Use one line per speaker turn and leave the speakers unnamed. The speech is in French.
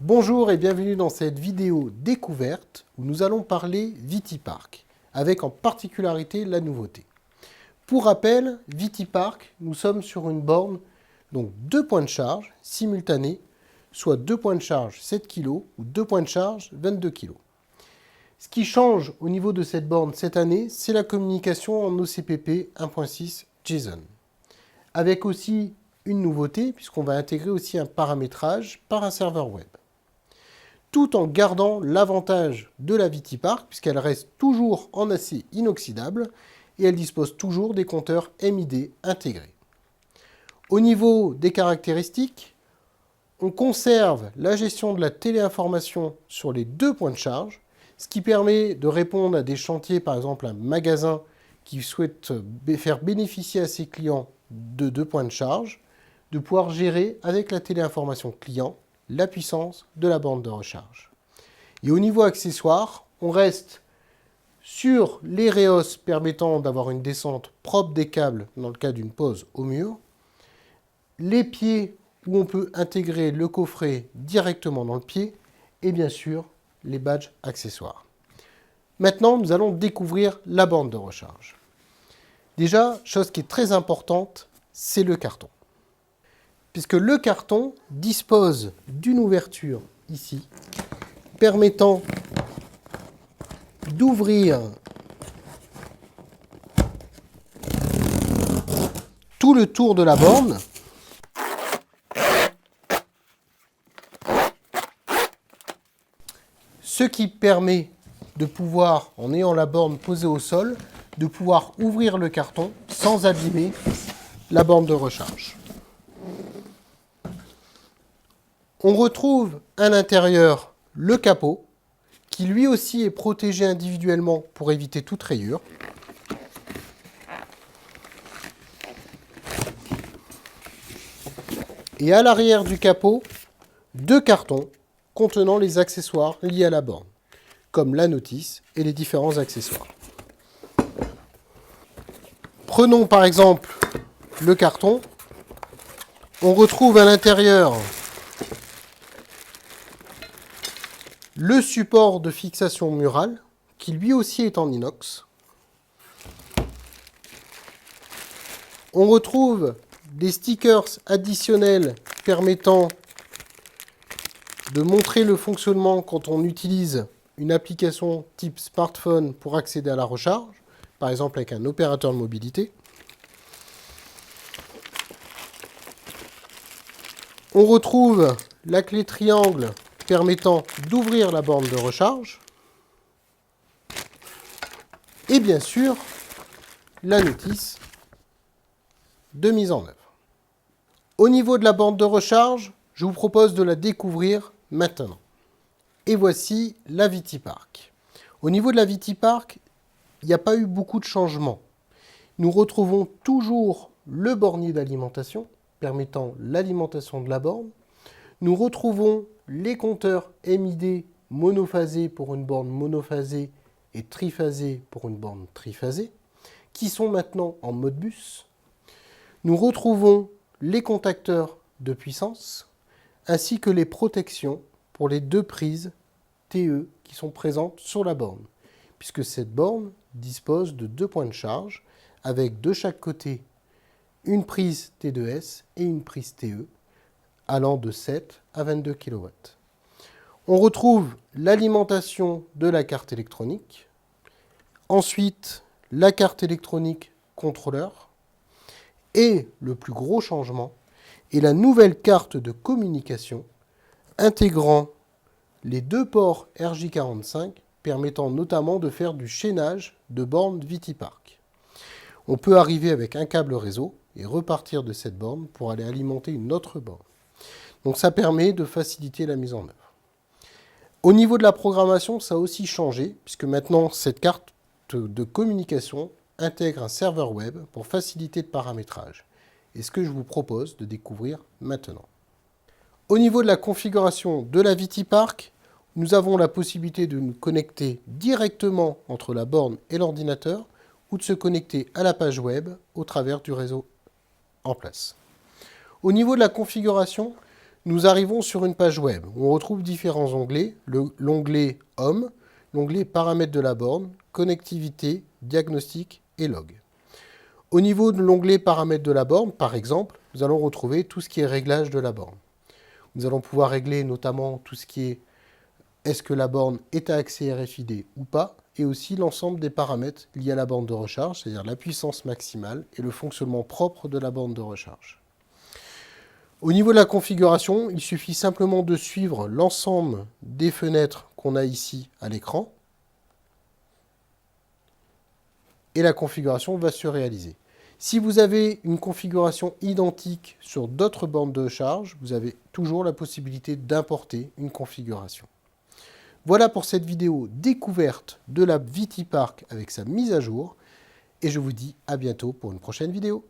Bonjour et bienvenue dans cette vidéo découverte où nous allons parler VT-Park, avec en particularité la nouveauté. Pour rappel, VT-Park, nous sommes sur une borne, donc 2 points de charge simultanés, soit 2 points de charge 7 kg ou 2 points de charge 22 kg. Ce qui change au niveau de cette borne cette année, c'est la communication en OCPP 1.6 JSON. Avec aussi une nouveauté, puisqu'on va intégrer aussi un paramétrage par un serveur web. Tout en gardant l'avantage de la VT-Park, puisqu'elle reste toujours en acier inoxydable et elle dispose toujours des compteurs MID intégrés. Au niveau des caractéristiques, on conserve la gestion de la téléinformation sur les 2 points de charge, ce qui permet de répondre à des chantiers, par exemple un magasin qui souhaite faire bénéficier à ses clients de 2 points de charge, de pouvoir gérer avec la téléinformation client la puissance de la borne de recharge. Et au niveau accessoire, on reste sur les REOS permettant d'avoir une descente propre des câbles dans le cas d'une pose au mur, les pieds où on peut intégrer le coffret directement dans le pied, et bien sûr les badges accessoires. Maintenant, nous allons découvrir la borne de recharge. Déjà, chose qui est très importante, c'est le carton. Puisque le carton dispose d'une ouverture ici, permettant d'ouvrir tout le tour de la borne, ce qui permet de pouvoir, en ayant la borne posée au sol, de pouvoir ouvrir le carton sans abîmer la borne de recharge. On retrouve à l'intérieur le capot, qui lui aussi est protégé individuellement pour éviter toute rayure. Et à l'arrière du capot, 2 cartons contenant les accessoires liés à la borne, comme la notice et les différents accessoires. Prenons par exemple le carton. On retrouve à l'intérieur le support de fixation murale, qui lui aussi est en inox. On retrouve des stickers additionnels permettant de montrer le fonctionnement quand on utilise une application type smartphone pour accéder à la recharge, par exemple avec un opérateur de mobilité. On retrouve la clé triangle permettant d'ouvrir la borne de recharge. Et bien sûr, la notice de mise en œuvre. Au niveau de la borne de recharge, je vous propose de la découvrir maintenant. Et voici la VT-Park. Au niveau de la VT-Park, il n'y a pas eu beaucoup de changements. Nous retrouvons toujours le bornier d'alimentation, permettant l'alimentation de la borne. Nous retrouvons les compteurs MID monophasés pour une borne monophasée et triphasés pour une borne triphasée, qui sont maintenant en mode bus. Nous retrouvons les contacteurs de puissance, ainsi que les protections pour les 2 prises TE qui sont présentes sur la borne, puisque cette borne dispose de 2 points de charge, avec de chaque côté une prise T2S et une prise TE, allant de 7 à 22 kW. On retrouve l'alimentation de la carte électronique, ensuite la carte électronique contrôleur, et le plus gros changement est la nouvelle carte de communication intégrant les 2 ports RJ45, permettant notamment de faire du chaînage de bornes VT-Park. On peut arriver avec un câble réseau et repartir de cette borne pour aller alimenter une autre borne. Donc ça permet de faciliter la mise en œuvre. Au niveau de la programmation, ça a aussi changé, puisque maintenant cette carte de communication intègre un serveur web pour faciliter le paramétrage. Et ce que je vous propose de découvrir maintenant. Au niveau de la configuration de la VT-Park, nous avons la possibilité de nous connecter directement entre la borne et l'ordinateur ou de se connecter à la page web au travers du réseau en place. Au niveau de la configuration, Nous arrivons sur une page web où on retrouve différents onglets, l'onglet Home, l'onglet Paramètres de la borne, Connectivité, Diagnostic et Log. Au niveau de l'onglet Paramètres de la borne, par exemple, nous allons retrouver tout ce qui est réglage de la borne. Nous allons pouvoir régler notamment tout ce qui est-ce que la borne est à accès RFID ou pas, et aussi l'ensemble des paramètres liés à la borne de recharge, c'est-à-dire la puissance maximale et le fonctionnement propre de la borne de recharge. Au niveau de la configuration, il suffit simplement de suivre l'ensemble des fenêtres qu'on a ici à l'écran et la configuration va se réaliser. Si vous avez une configuration identique sur d'autres bornes de charge, vous avez toujours la possibilité d'importer une configuration. Voilà pour cette vidéo découverte de la VT Park avec sa mise à jour et je vous dis à bientôt pour une prochaine vidéo.